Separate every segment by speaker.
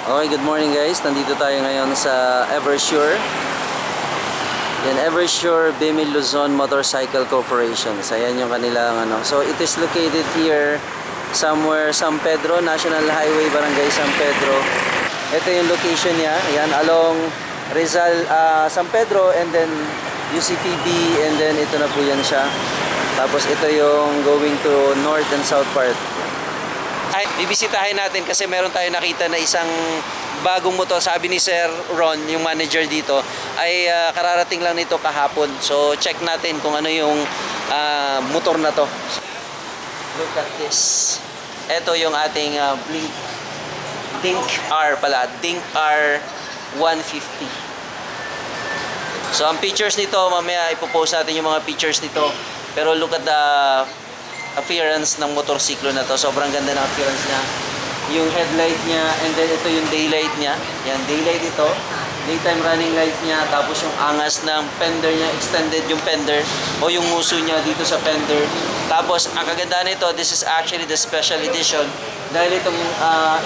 Speaker 1: Okay, good morning guys. Nandito tayo ngayon sa Eversure. Yan, Eversure Bimil Luzon Motorcycle Corporation. So, ayan yung kanilang ano. So, it is located here somewhere San Pedro, National Highway, Barangay San Pedro. Ito yung location niya. Yan, along Rizal, San Pedro, and then UCPB, and then ito na po yan siya. Tapos ito yung going to north and south part. Ay, bibisitahin natin kasi meron tayo nakita na isang bagong motor. Sabi ni Sir Ron, yung manager dito, ay kararating lang nito kahapon. So check natin kung ano yung motor na to. Look at this. Ito yung ating Dink R pala. Dink R 150. So ang pictures nito, mamaya ipopost natin yung mga pictures nito. Pero look at the appearance ng motorsiklo na to. Sobrang ganda ng appearance niya. Yung headlight niya, and then ito yung daylight niya. Yan, daylight ito. Daytime running light niya. Tapos yung angas ng fender niya, extended yung fender o yung muso niya dito sa fender. Tapos ang kagandahan nito, this is actually the special edition. Dahil itong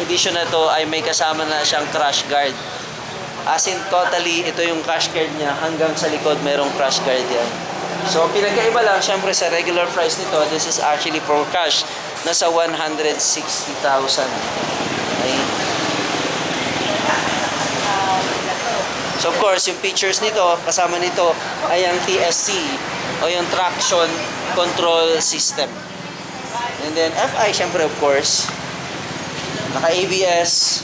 Speaker 1: edition na to ay may kasama na siyang crash guard. As in totally, ito yung crash guard niya. Hanggang sa likod merong crash guard yan. So, pinagkaiba lang, syempre sa regular price nito, this is actually for cash, nasa 160,000. Okay. So, of course, yung features nito, kasama nito, ay ang TSC, o yung Traction Control System. And then, FI, syempre, of course, naka-ABS.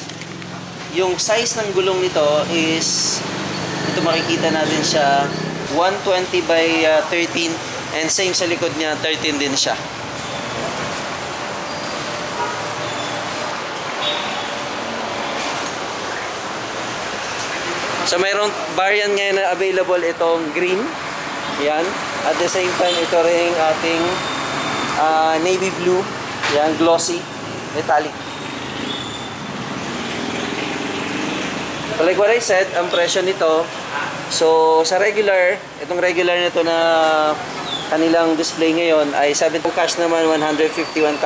Speaker 1: Yung size ng gulong nito is, ito makikita natin siya, 120 by 13, and same sa likod niya, 13 din siya. So mayroong variant ngayon na available itong green. Yan. At the same time, ito rin ating navy blue. Yan, glossy, metallic. Like what I said, ang presyo nito, so sa regular, itong regular nito na kanilang display ngayon ay 7 cash naman 151,000.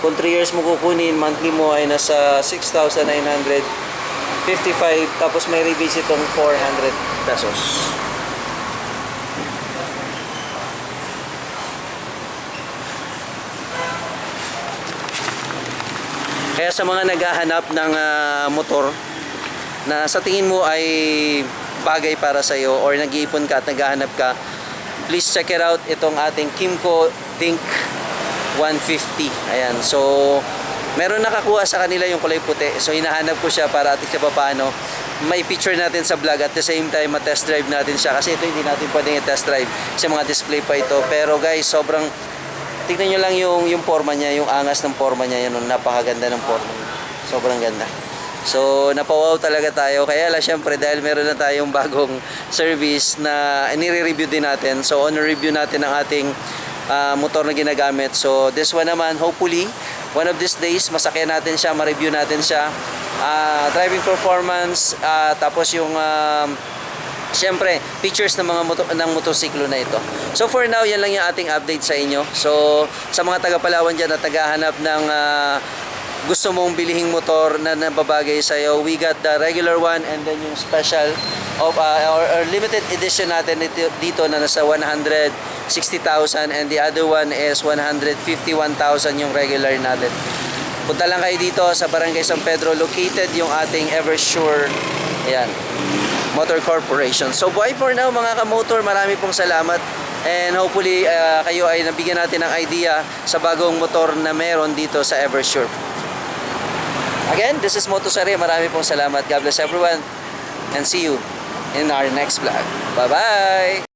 Speaker 1: Kung 3 years mo kukunin, monthly mo ay nasa 6,955, tapos may rebate itong 400 pesos. Kaya sa mga naghahanap ng motor na sa tingin mo ay bagay para sa iyo or nag-iipon ka at naghahanap ka, please check it out, itong ating Kymco Dink 150. Ayan, so meron nakakuha sa kanila yung kulay puti, so hinahanap ko siya para at isa pa paano may picture natin sa vlog, at the same time ma-test drive natin siya kasi ito hindi natin pwedeng i-test drive sa mga display pa ito. Pero guys, sobrang tignan nyo lang yung forma niya, yung angas ng forma niya, yun, napakaganda ng forma niya, sobrang ganda. So, napawaw talaga tayo. Kaya lang, syempre, dahil meron na tayong bagong service na nire-review din natin. So, on review natin ang ating motor na ginagamit. So, this one naman, hopefully, one of these days, masakyan natin siya, ma-review natin siya. Driving performance, tapos yung, syempre, features ng mga motosiklo na ito. So, for now, yan lang yung ating update sa inyo. So, sa mga taga-Palawan dyan na tagahanap ng gusto mong bilihing motor na nababagay sa iyo, we got the regular one and then yung special of or limited edition natin dito na nasa 160,000, and the other one is 151,000 yung regular natin. Punta lang kayo dito sa Barangay San Pedro, located yung ating Eversure, ayan, Motor Corporation. So bye for now mga kamotor, marami pong salamat, and hopefully kayo ay nabigyan natin ng idea sa bagong motor na meron dito sa Eversure. Again, this is Motosari. Marami pong salamat. God bless everyone. And see you in our next vlog. Bye-bye!